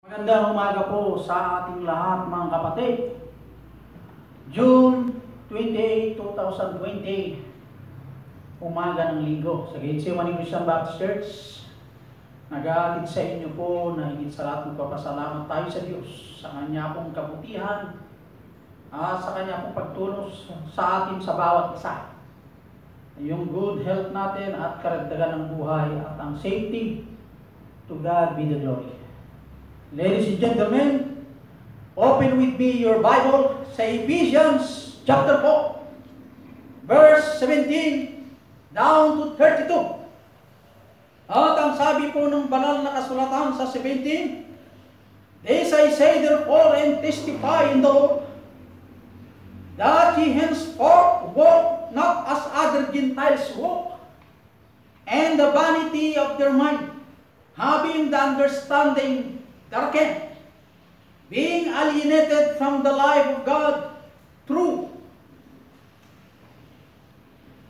Magandang umaga po sa ating lahat mga kapatid. June 28, 2020, umaga ng linggo sa Getsemani Christian Baptist Church. Nag-aatit sa inyo po na higit sa lahat magpapasalamat tayo sa Diyos sa Kanya pong kabutihan at sa Kanya pong pagtulos sa atin sa bawat isa. Yung good health natin at karagdagan ng buhay at ang safety, to God be the glory. Ladies and gentlemen, open with me your Bible sa Ephesians chapter 4, verse 17 down to 32. At ang sabi po ng banal na kasulatan sa 17, "This I say therefore and testify in the Lord, that ye henceforth walk not as other Gentiles walk, and the vanity of their mind, having the understanding darkened, being alienated from the life of God through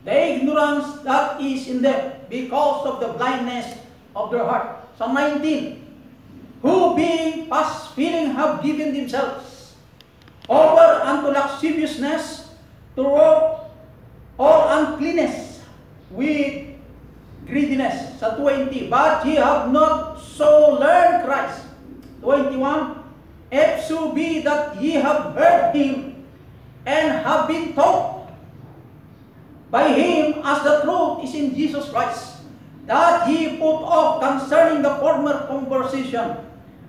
the ignorance that is in them, because of the blindness of their heart." Psalm 19, "Who being past feeling have given themselves over unto lasciviousness, to work all uncleanness with greediness." Sa 20, "But ye have not so learned Christ." 21, "If so be that ye have heard him, and have been taught by him, as the truth is in Jesus Christ, that ye put off concerning the former conversation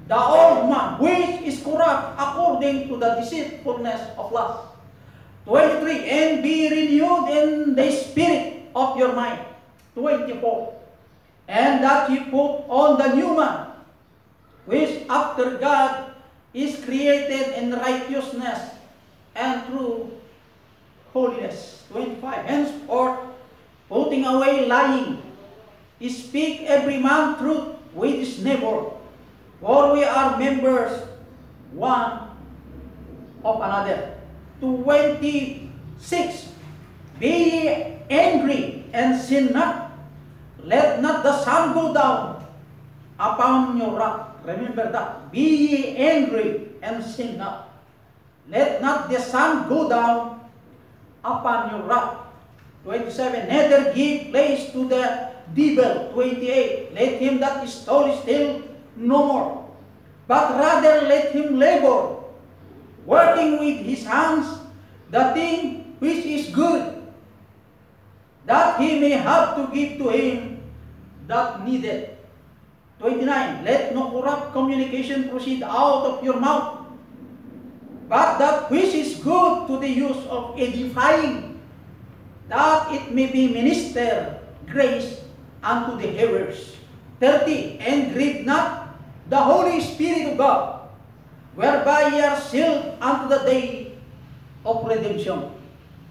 the old man, which is corrupt according to the deceitfulness of lust." 23, "And be renewed in the spirit of your mind." 24, "And that ye put on the new man, which after God is created in righteousness and true holiness." 25, "Henceforth, putting away lying, speak every man truth with his neighbor, for we are members one of another." 26, "Be ye angry and sin not, let not the sun go down upon your wrath." Remember that. "Be ye angry and sin not, let not the sun go down upon your wrath." 27, "Neither give place to the devil." 28, "Let him that is stole steal no more, but rather let him labor, working with his hands the thing which is good, that he may have to give to him that needeth." 29, "Let no corrupt communication proceed out of your mouth, but that which is good to the use of edifying, that it may be minister grace unto the hearers." 30, "And grieve not the Holy Spirit of God, whereby ye are sealed unto the day of redemption."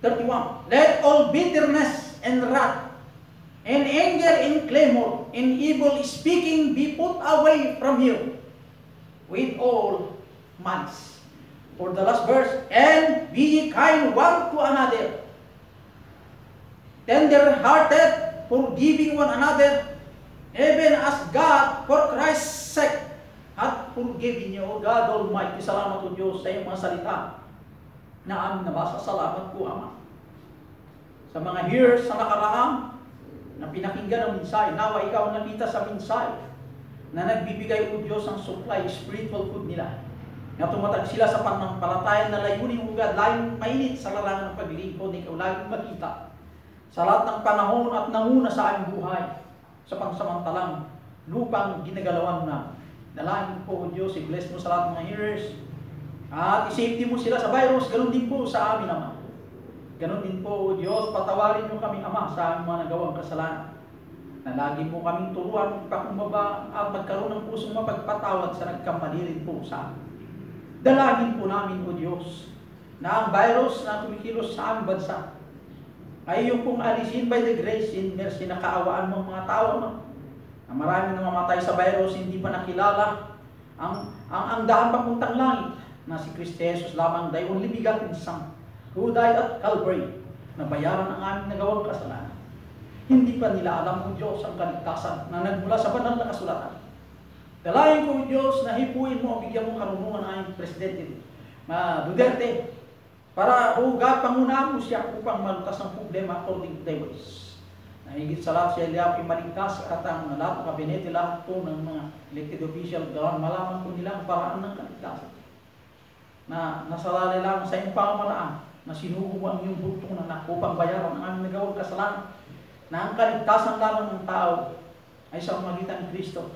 31, "Let all bitterness and wrath, and anger and clamor, and evil speaking be put away from you, with all malice." For the last verse, "And be ye kind one to another, tender-hearted, forgiving one another, even as God for Christ's sake hath forgiven you." O God Almighty, salamat o Diyos sa iyong mga salita na aming nabasa. Salamat po, Ama, sa mga hearers sa nakaraan na pinakinggan ang mensahe. Nawa ikaw nakita sa mensahe na nagbibigay o Diyos ang supply, spiritual food nila, na tumatag sila sa pananampalataya na layunin mo, God, layong mainit sa larangan ng paglilingkod, ikaw laging makita sa lahat ng panahon at nanguna sa aming buhay sa pangsamantalang lupang ginagalawan na. Dalangin po o Diyos, i-bless mo sa lahat ng mga hearers at i-safety mo sila sa virus. Ganon din po sa amin, Ama. Ganon din po, O Diyos, patawarin mo kami, Ama, sa aming mga nagawang kasalanan, na lagi mo kaming turuan, ipakumbaba at magkaroon ng pusong mapagpatawad sa nagkamali rin po sa amin. Dalangin po namin, O Diyos, na ang virus na tumikilos sa aming bansa ay iyong pong alisin by the grace and mercy na kaawaan mo mga tao, Ama, na maraming namamatay sa virus, hindi pa nakilala ang daan papuntang langit na si Kristo Jesus lamang, the only begotten Son, who died at Calvary, na bayaran ang aming nagawang kasalanan. Hindi pa nila alam, O Diyos, ang kaligtasan na nagmula sa banal na kasulatan. Dalayan ko, Diyos, na hipuin mo, bigyan mo karunungan ang aming Presidente Duterte, para, O God, pangunahan mo siya upang malutas ang problema according to thy ways. Higit sa lahat siya liyaw maligtas at ang lahat ng kabinete lahat po ng mga elected official gawin malaman po nila ang paraan ng kaligtasan na nasalali lang sa iyong pamamaraan na sinugo mo ang iyong butong na anak upang bayaran ang aming nagawang kasalanan na ang kaligtasan lamang ng tao ay sa magitan ni Kristo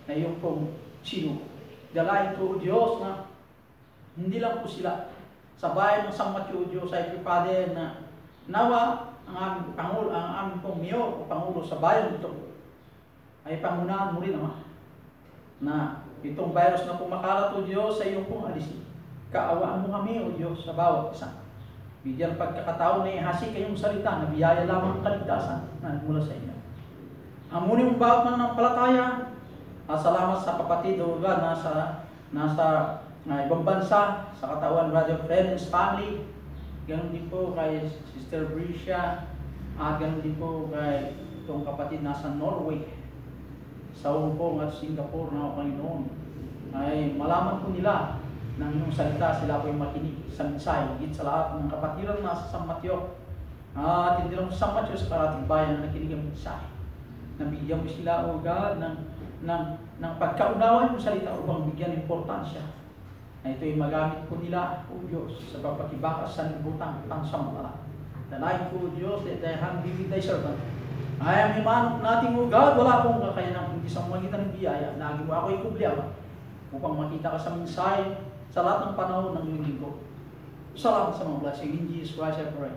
na iyong pong sinugo. Dalayan ko, Diyos, na hindi lang po sila sa bayan ng San Mateo, Diyos ay Father na nawa ang aming Pangulo, ang aming pong mayor o Pangulo sa bayan ito ay pangunahan mo rin naman na itong virus na pumakalat o Diyos sa iyong pong alisin. Kaawaan mo kami o Diyos sa bawat isa. Bigyan pagkakataon na ihasi kayong salita na biyaya lamang ang kaligtasan na mula sa inyo. Amunin mong bawat mananampalataya. Salamat sa kapatid o nasa ibang bansa, sa katawan, brother, friends, family. Ganon din po kay Sister Brisha, at ganon din po kay itong kapatid nasa Norway, sa Hong Kong at Singapore na Panginoon. Ay malaman po nila ng inyong salita, sila po ay makinig sa mensahe, higit sa lahat ng kapatiran nasa San Mateo. At hindi lang sa San Mateo, sa parating bayan na nakinig ang mensahe. Nabigyan mo sila, O God, ng pagkaunawan yung salita upang bigyan importansya na ito ay magamit po nila, O Diyos, sa pagpakibakas sa nibutang pangsamantala. Dalayan ko, O Diyos, that I have given thy servant. I am imanok natin, O God, wala akong kakayanan, hindi sa magitan ng biyaya. Lagi mo ako ikubliyama upang makita ka sa mensahe sa lahat ng panahon ng iyong linggo. Salamat sa mga blessing. In Jesus Christ I pray.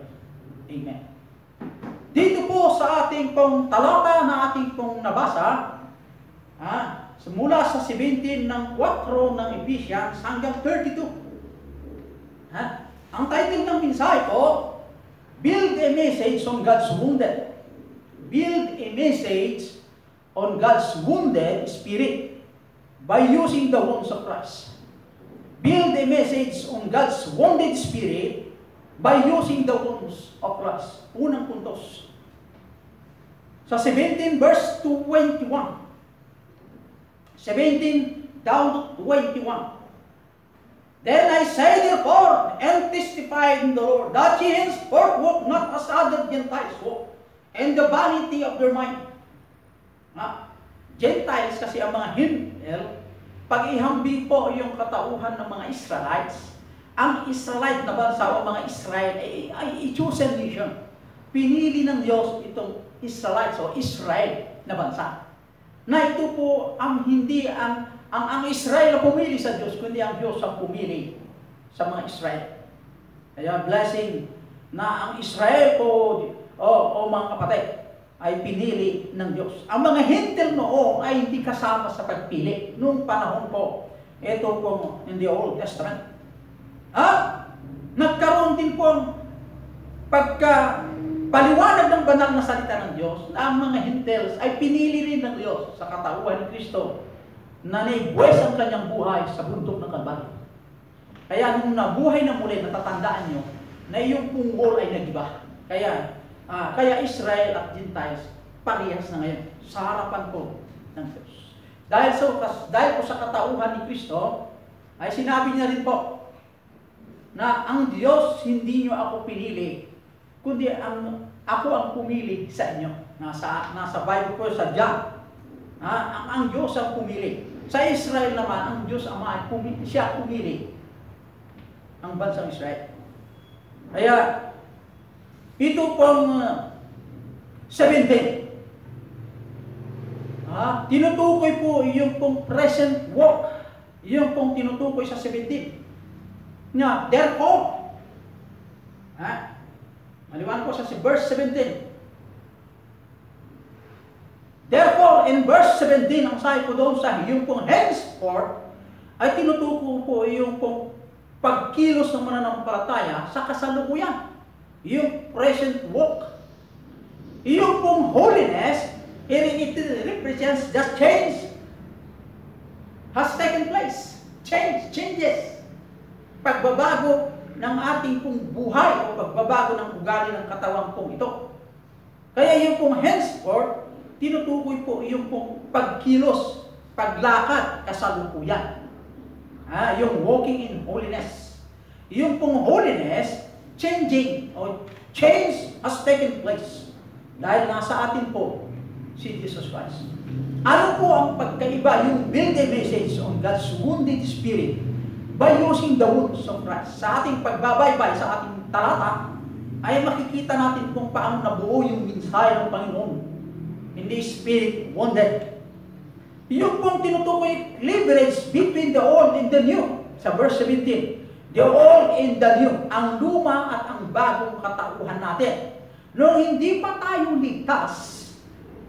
Amen. Dito po sa ating pong talata na ating pong nabasa, mula sa 17 ng 4 ng Ephesians hanggang 32. Ang title ng mensahe ko, Build a Message on God's Wounded. Build a Message on God's Wounded Spirit by using the wounds of Christ. Build a message on God's wounded spirit by using the wounds of Christ. Unang puntos. Sa 17 verse 21. 17 down to 21. Then I say therefore, and testify in the Lord, that ye henceforth walk not as other Gentiles walk, and the vanity of their mind. Gentiles kasi ang mga Hinel, pag ihambing po yung katauhan ng mga Israelites, ang Israelite na bansa o mga Israel ay chosen nation. Pinili ng Diyos itong Israelites o Israel na bansa. Na ito po ang hindi ang Israel na pumili sa Diyos, kundi ang Diyos ang pumili sa mga Israel. Kaya blessing na ang Israel o mga kapatid ay pinili ng Diyos. Ang mga Hintil noon ay hindi kasama sa pagpili noong panahon po. Ito po in the Old Testament. Nagkaroon din po pagka-paliwanag ng banal na salita ng Diyos na ang mga Hintils ay pinili rin ng Diyos sa katauhan ni Kristo na naibwes ang kanyang buhay sa bundok ng Kalbaryo. Kaya nung nabuhay na muli, natatandaan nyo na yung punggol ay nagiba. Kaya Israel at Gentiles parehas na ngayon sa harapan po ng Diyos. Dahil po sa katauhan ni Kristo, ay sinabi niya rin po na ang Diyos hindi nyo ako pinili, kundi ako ang pumili sa inyo. Nasa Bible ko sa John. Ang Diyos ang pumili. Sa Israel naman, ang Diyos Ama siya pumili ang bansang Israel. Kaya ito pong 17. Tinutukoy po yung pong present work. Yung pong tinutukoy sa 17. Therefore, maliwanag po sa verse 17. Therefore, in verse 17, ang sabi ko doon sa yung pong henceforth, ay tinutukoy po yung pong pagkilos ng mananampalataya sa kasalukuyan. Yung present walk. Yung pong holiness, it represents the change has taken place. Changes. Pagbabago ng ating pong buhay o pagbabago ng ugali ng katawan pong ito. Kaya yung pong henceforth, tinutukoy po yung pong pagkilos paglakad kasalukuyan. Yung walking in holiness. Yung pong holiness, changing or change has taken place. Dahil nasa atin po si Jesus Christ. Ano po ang pagkaiba? Yung build a message on God's wounded spirit by using the wounds of Christ. Sa ating pagbabaybay, sa ating talata, ay makikita natin kung paano nabuo yung mensahe ng Panginoon. In the spirit wounded. Yung pong tinutukoy leverage between the old and the new. Sa verse 17. The old and the new. Ang luma at ang bagong katauhan natin. Noong hindi pa tayo ligtas,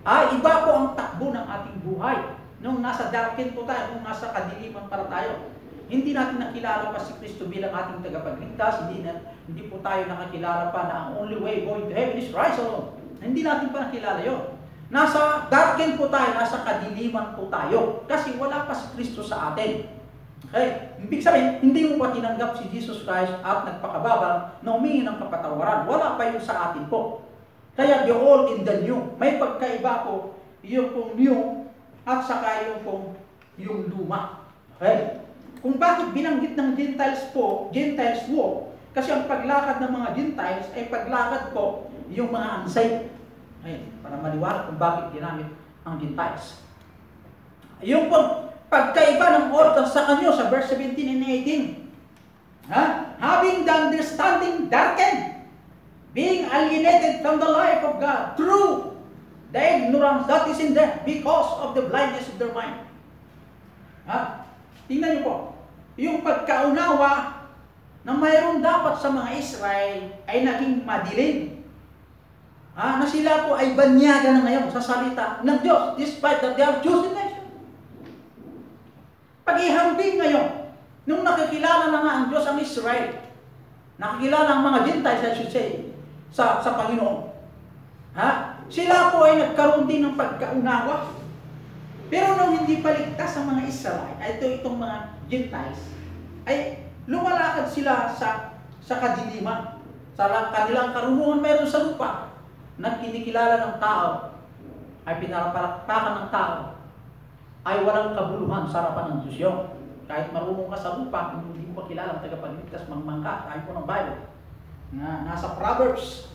iba po ang takbo ng ating buhay. Nung nasa darken po tayo, nung nasa kadiliman para tayo. Hindi natin nakilala pa si Kristo bilang ating tagapagligtas. Hindi po tayo nakakilala pa na ang only way going to heaven is Christ alone. Hindi natin pa nakilala yun. Nasa darken po tayo, nasa kadiliman po tayo. Kasi wala pa si Kristo sa atin. Okay? Ibig sabihin, hindi mo pa tinanggap si Jesus Christ at nagpakababang na humingi ng kapatawaran. Wala pa yun sa atin po. Kaya the old and the new. May pagkaiba po, yung pong new at saka yung pong yung luma. Okay? Kung bakit binanggit ng Gentiles po, Gentiles walk, kasi ang paglakad ng mga Gentiles ay paglakad po yung mga unsaved. Okay? Para maliwanag kung bakit ginamit ang Gentiles. Yung pong pagkaiba ng order sa kanyo sa verse 17 and 18. Having the understanding darkened, being alienated from the life of God through the ignorance that is in them because of the blindness of their mind. Tingnan niyo po, yung pagkaunawa na mayroon dapat sa mga Israel ay naging madilim. Na sila po ay banyaga na ngayon sa salita ng Diyos despite that they are chosen nation. Pag-ihambing ngayon, nung nakikilala na nga ang Diyos ang Israel, nakikilala ang mga Gentiles, I should say, sa Panginoon. Sila po ay nagkaroon din ng pagkaunawa. Pero nung hindi paligtas ang mga Israel, itong mga Gentiles, ay lumalakad sila sa kadiliman. Sa kanilang karunungan mayroon sa lupa na kinikilala ng tao, ay pinapalakpakan ng tao, ay walang kabuluhan sa harapan ng Diyos yun. Kahit marunong ka sa lupa, kung hindi mo pa kilala ang tagapagligtas, mangmangka, ayon po ng Bible. Nasa Proverbs.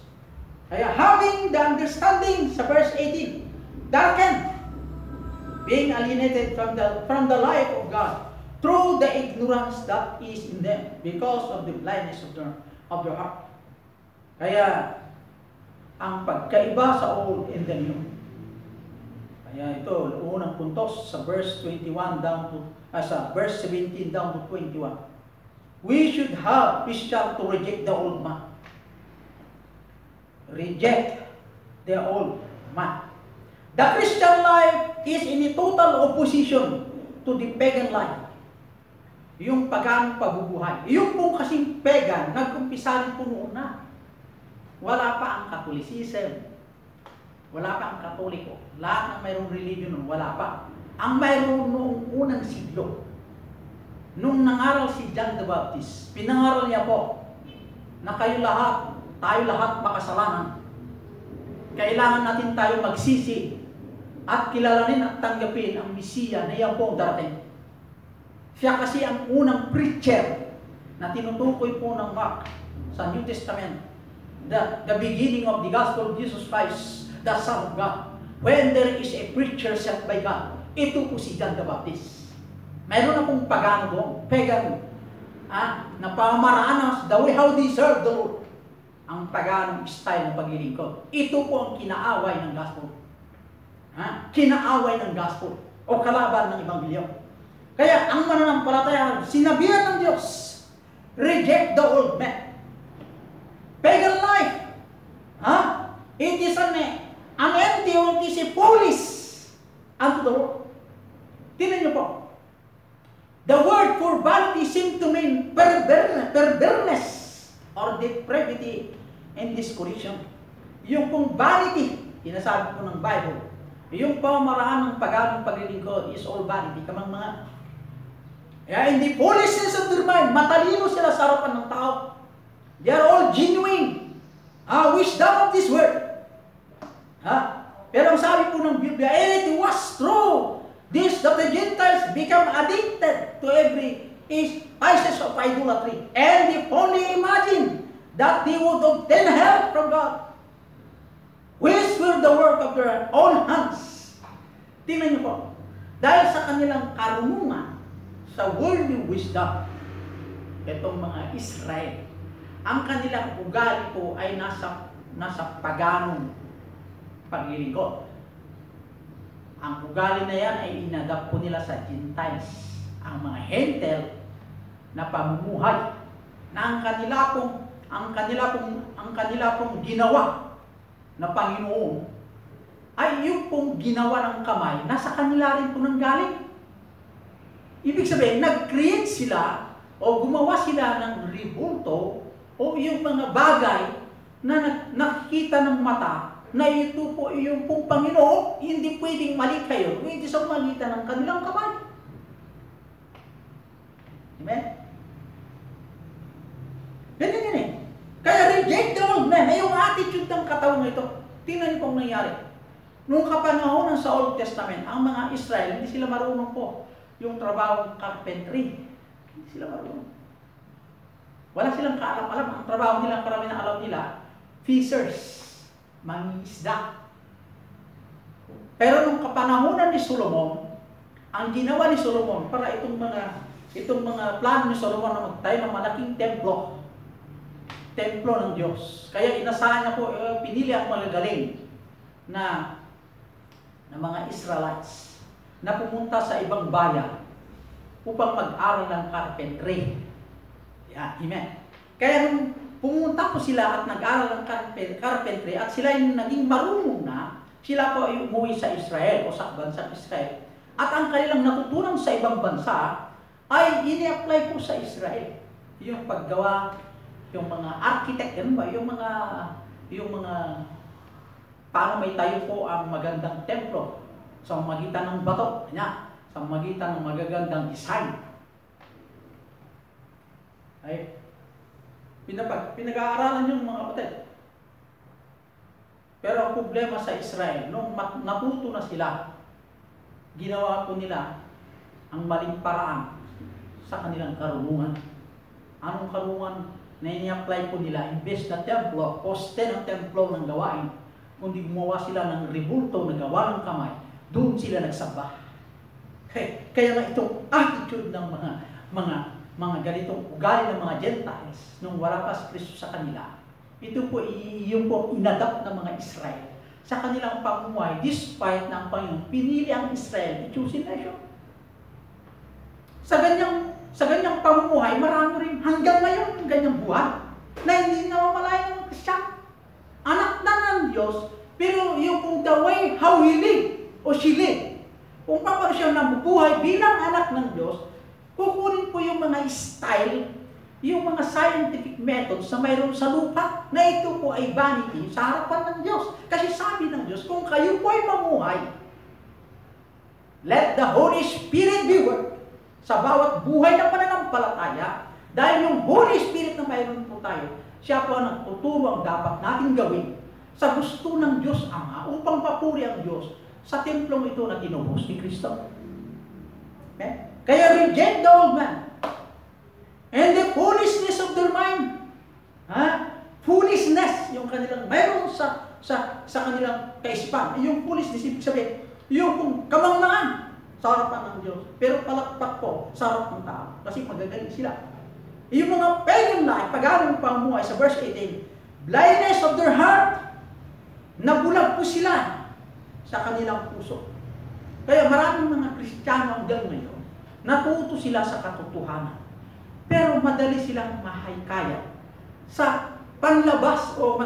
Kaya having the understanding sa verse 18, darkened, being alienated from the life of God through the ignorance that is in them because of the blindness of their heart. Kaya ang pagkaiba sa old and the new. Kaya ito, unang puntos sa verse 21 down to sa verse 17 down to 21. We should have Christian to reject the old man. Reject the old man. The Christian life is in a total opposition to the pagan life. Yung paganong pabubuhay. Yung pong kasing pagan, nag-umpisa rin po noon na. Wala pa ang Catholicism. Wala pa ang Katoliko. Lahat ng mayroong religion nun, wala pa. Ang mayroon noong unang siglo, nung nangaral si John the Baptist, pinangaral niya po na tayo lahat makasalanan. Kailangan natin tayo magsisi at kilalanin at tanggapin ang Mesiya na iyan po ang darating. Siya kasi ang unang preacher na tinutukoy po ng Mark sa New Testament. The beginning of the gospel of Jesus Christ, the Son of God. When there is a preacher sent by God, ito po si John the Baptist. Mayroon na pong pagano doon, pagan, na pamaraan ng the way how they serve the Lord. Ang paganong style ng paglilingkod. Ito po ang kinaaway ng gospel. Kinaaway ng gospel o kalaban ng Ebanghelyo. Kaya ang mananampalataya, sinabihan ng Diyos, reject the old man. Pagan life. It is an empty or it is a foolish unto the world. Tingnan niyo po. The word for vanity seems to mean perverseness or depravity and discouragement. Yung pong vanity, sinasabi po ng Bible, yung pamaraan ng paganong paglilingkod is all vanity, kamang mga. Kaya in the foolishness of their mind, matalino sila sa harapan ng tao. They are all genuine. Wisdom of this word. Pero ang sabi po ng Biblia, it was true This that the Gentiles become addicted to every species of idolatry, and they only imagine that they would obtain help from God, which were the work of their own hands. Tingnan niyo po, dahil sa kanilang karunungan sa worldly wisdom, itong mga Israel, ang kanilang ugali po ay nasa paganong paglilingkod. Ang ugali na yan ay inadapt po nila sa Gentiles, ang mga Hentel na pamumuhay, na ang kanila pong ginawa na Panginoon ay yung pong ginawa ng kamay, nasa kanila rin po nanggaling. Ibig sabihin, nag-create sila o gumawa sila ng ribulto o yung mga bagay na nakikita ng mata na ito po yung pong Panginoon, hindi pwedeng mali kayo, hindi sa magitan ng kanilang kamay. Amen? Ganyan yan eh. Kaya reject the old man, yung attitude ng katawan ito. Tingnan niyo pong nangyari. Noong kapanahonan sa Old Testament, ang mga Israel, hindi sila marunong po yung trabaho ng carpentry. Hindi sila marunong. Wala silang kaalam-alam. Ang trabaho nila, karami na alam nila, fishers, mangingisda. Pero nung kapanahonan ni Solomon, ang ginawa ni Solomon para itong mga plano ni Solomon na magtayo ng malaking templo ng Diyos. Kaya inasahan niya po, pinili ang magagaling na mga Israelites na pumunta sa ibang bayan upang mag-aral ng carpentry. Yeah, amen. Kaya nung pumunta po sila at nag-aral ng carpentry at sila yung naging marunong na, sila po ay umuwi sa Israel o sa bansang Israel. At ang kanilang natutunan sa ibang bansa ay ini-apply po sa Israel. Yung paggawa, yung mga architect, ganun ba? Yung mga paano may tayo po ang magandang templo sa magitan ng bato, sa magitan ng magagandang design. Ay, pinag-aaralan yung mga kapatid. Pero ang problema sa Israel, nung natuto na sila, ginawa po nila ang maling paraan sa kanilang karunungan. Anong karunungan na ini-apply po nila? Imbes na templo, poste ng templo ng gawain, kundi gumawa sila ng ribulto na gawa ng kamay, doon sila nagsamba. Kaya nga itong attitude ng mga ganitong ugali ng mga Gentiles nung wala pa si Kristo sa kanila, ito po yung po inadapt ng mga Israel sa kanilang pamumuhay despite na ang Panginoon pinili ang Israel, chosen nation. Sa ganyang pamumuhay, marami rin hanggang ngayon yung ganyang buhay na hindi namamalayan ng Kristiyan. Anak na ng Diyos, pero yung the way how he live o she live, kung paano siya nabubuhay bilang anak ng Diyos, kukunin po yung mga style, yung mga scientific methods na mayroon sa lupa, na ito po ay vanity sa harapan ng Diyos. Kasi sabi ng Diyos, kung kayo po ay mamuhay, let the Holy Spirit be work sa bawat buhay na pananampalataya, dahil yung Holy Spirit na mayroon po tayo, siya po ang nagtuturo ang dapat natin gawin sa gusto ng Diyos Ama upang papuri ang Diyos sa templong ito na tinubos ni Kristo. Okay? Kaya reject the old man and the foolishness of their mind. Foolishness, yung kanilang mayroon sa kanilang kaisipan. Yung foolishness, ibig sabihin, yung kamangmangan sa harapan ng Diyos, pero palakpak po sa harap ng tao kasi magagaling sila. Yung mga pagan life, paganong pamuhay sa verse 18, blindness of their heart, nabulag po sila sa kanilang puso. Kaya maraming mga Kristiyano hanggang ngayon, natuto sila sa katotohanan. Pero madali silang mahikayat sa panlabas o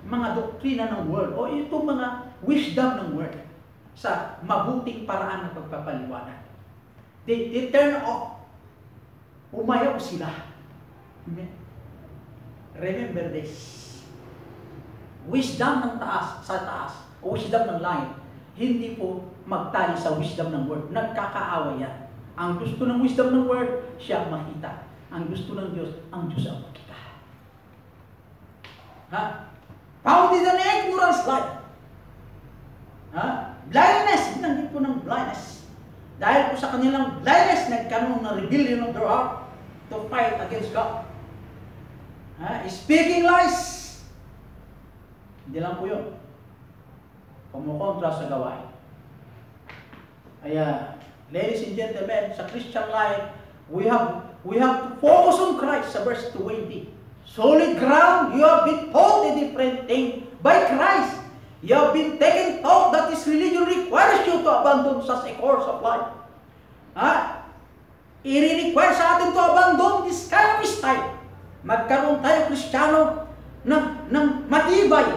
mga doktrina ng world o itong mga wisdom ng world sa mabuting paraan ng pagpapaliwanag. They turn off. Umayaw sila. Remember this. Wisdom ng taas, sa taas, o wisdom ng langit, hindi po magtali sa wisdom ng word. Nagkakaaway yan. Ang gusto ng wisdom ng word, siya ang makita. Ang gusto ng Diyos, ang Diyos ang makita. Found in an ignorance life. Blindness, binanggit po ng blindness. Dahil po sa kanilang blindness, nagkaroon ng rebellion of their heart to fight against God. Speaking lies. Hindi lang po yun. Kumukontra sa gawain. Kaya, ladies and gentlemen, sa Christian life, we have to focus on Christ sa verse 20. Solid ground, you have been taught a different thing by Christ. You have been taken thought that this religion requires you to abandon such a course of life. I-require sa atin to abandon this kind of style. Magkaroon tayo Kristiyano ng matibay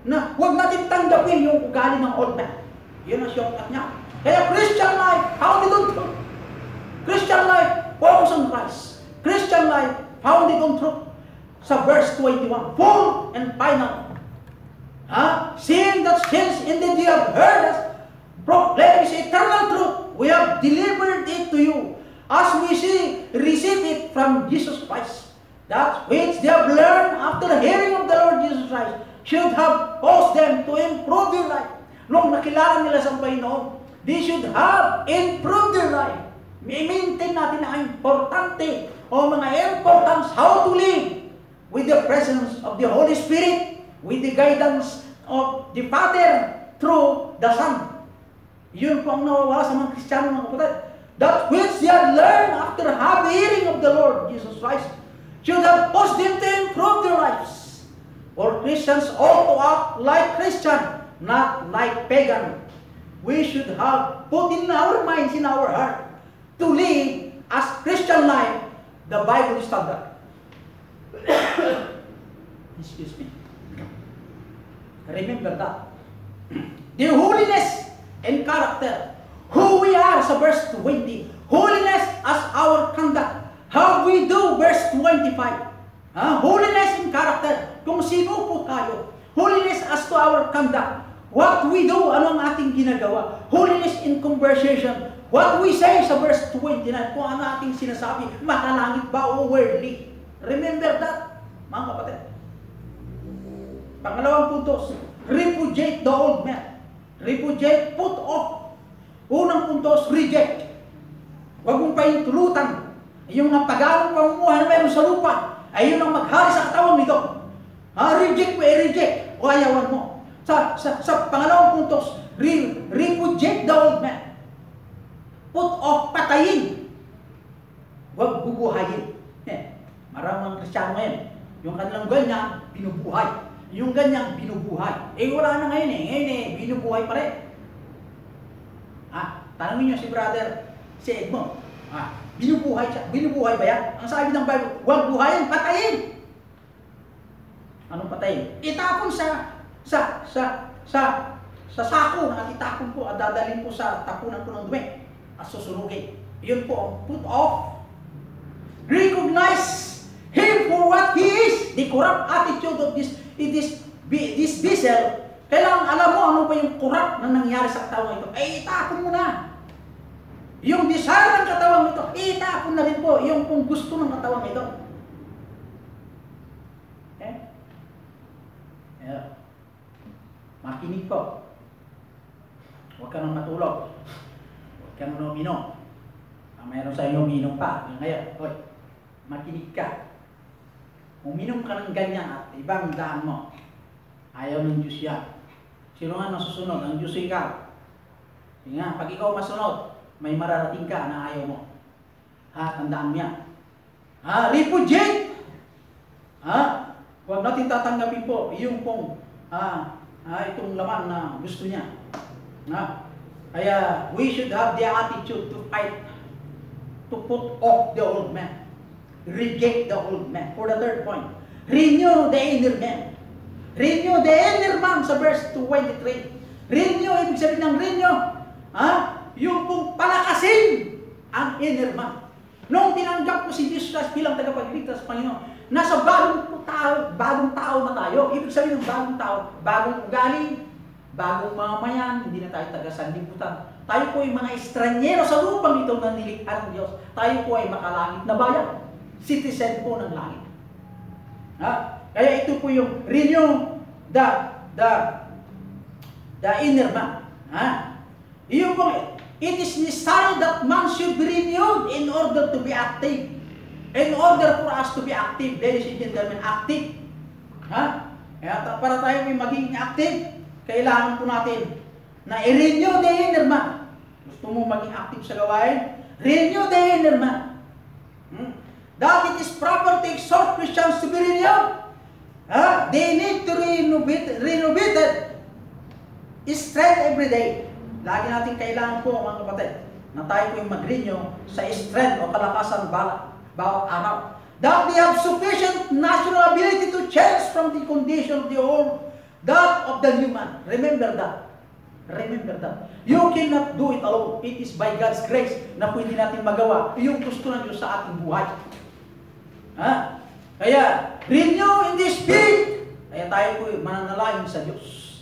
na huwag natin tanggapin yung ugali ng old man. Yun ang shortcut niya. Kaya Christian life, founded on truth. Christian life, focus on Christ. Christian life, founded on truth. Sa verse 21, full and final. Seeing that since indeed you have heard us proclaim His eternal truth, we have delivered it to you, as we receive it from Jesus Christ. That which they have learned after hearing of the Lord Jesus Christ should have caused them to improve their life. Nung nakilala nila sa Panginoon, they should have improved their life. I-maintain natin ang importante o mga importance how to live with the presence of the Holy Spirit, with the guidance of the Father through the Son. Yun po ang nawawala sa mga Kristiyano, mga kapatid. That which they had learned after hearing of the Lord Jesus Christ should have caused them to improve their lives. For Christians ought to act like Christian, not like pagan. We should have put in our minds, in our heart, to live as Christian life, the Bible standard. Excuse me. Remember that. The holiness and character. Who we are sa verse 20. Holiness as our conduct. How we do verse 25. Holiness and character. Kung sino po tayo. Holiness as to our conduct. What we do, ano ang ating ginagawa. Holiness in conversation. What we say sa verse 29. Kung ano ating sinasabi. Makalangit ba o worldly. Remember that, mga kapatid. Pangalawang puntos, repudiate the old man. Repudiate, put off. Unang puntos, reject. Huwag mong paintulutan. Yung mga paganong pamumuhay na mayroon sa lupa, ay yun ang maghari sa katawan nito. Reject mo, reject. O ayawan mo. Sa pangalawang puntos, repudiate the old man. Put off, patayin. Huwag bubuhayin. Maraming Kristiyano ngayon, yung kanilang ganyan, binubuhay. Yung ganyang binubuhay. Wala na ngayon eh. Ngayon binubuhay pa rin. Tanongin nyo si brother, si Edmond. Binubuhay siya. Binubuhay ba yan? Ang sabi ng Bible, huwag buhayin, patayin. Anong patayin? Itapon sa sako at itapon po at dadalhin po sa tapunan po ng dumi at susunugin. Yun po ang put off. Recognize Him for what He is. The corrupt attitude of this vessel. Kailangan alam mo ano pa yung corrupt na nangyari sa katawang ito. Itapon mo na. Yung desire ng katawang ito, itapon na rin po yung kung gusto ng katawang ito. Makinig po. Huwag ka nang matulog. Huwag ka nang uminom. Mayroon sa inyo uminom pa. Ngayon, makinig ka. Uminom ka ng ganyan at ibang daan mo. Ayaw ng Diyos yan. Sino nga nasusunod? Ang Diyos ikaw. Nga, pag ikaw masunod, may mararating ka na ayaw mo. Tandaan mo yan. Repudiate! Huwag natin tatanggapin po yung pong itong laman na gusto niya. Kaya we should have the attitude to fight, to put off the old man. Reject the old man. For the third point, renew the inner man. Renew the inner man sa verse 23. Renew, ibig sabihin ng renew, yung pong palakasin ang inner man. Nung tinanggap ko si Jesus Christ bilang tagapagligtas Panginoon, nasa bagong tao na tayo. Ibig sabihin ng bagong tao, bagong ugali, bagong mamamayan, hindi na tayo taga-sanlibutan. Tayo po ay mga estranyero sa lupang ito na nilikha ng Diyos. Tayo po ay makalangit na bayan. Citizen po ng langit. Kaya ito po yung renew the inner man. Iyon po, It is necessary that man should be renewed in order to be active. In order for us to be active, ladies and gentlemen, active. Ha? Kaya para tayo may maging active, kailangan po natin na i-renew the inner man. Gusto mo maging active sa gawain? Renew the inner man. That it is proper to exhort Christians to be renewed. They need to renovated strength every day. Lagi natin kailangan po, mga kapatid, na tayo po yung mag-renew sa strength o kalakasan bawat araw. That they have sufficient natural ability to change from the condition of the old, that of the new man. Remember that. Remember that. You cannot do it alone. It is by God's grace na pwede natin magawa yung gusto ng Diyos sa ating buhay. Kaya, renew in the Spirit. Kaya tayo po mananalangin sa Diyos.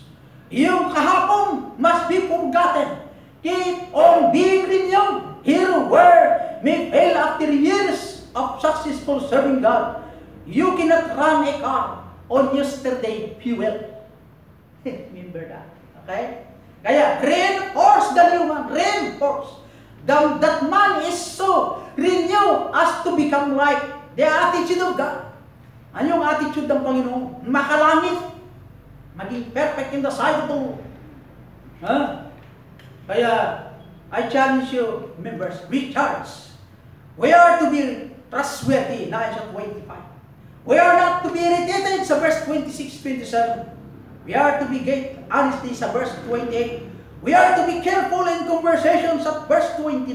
Yung kahapon must be forgotten. Keep on being renewed. Here where may fail after years of successful serving God. You cannot run a car on yesterday fuel. Remember that. Okay? Kaya, reinforce the new man. Reinforce. That man is so renewed as to become like the attitude of God. Ano yung attitude ng Panginoon? Makalangit. Maging perfect in the sight of the Lord. Kaya, I challenge you, members, we charge. We are to be trustworthy, na sa 25. We are not to be irritated sa verse 26, 27. We are to be honesty sa verse 28. We are to be careful in conversations at verse 29.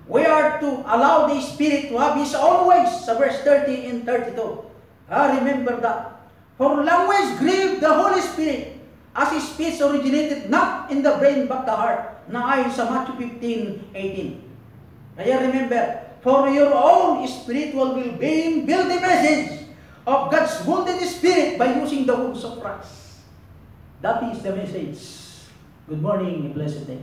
We are to allow the Spirit to have His own ways sa verse 30 and 32. Remember that. For language grieved the Holy Spirit, as His speech originated not in the brain but the heart, na ayon sa Matthew 15:18. Kaya remember, for your own spiritual well-being, build the message of God's wounded Spirit by using the wounds of Christ. That is the message. Good morning and blessed day.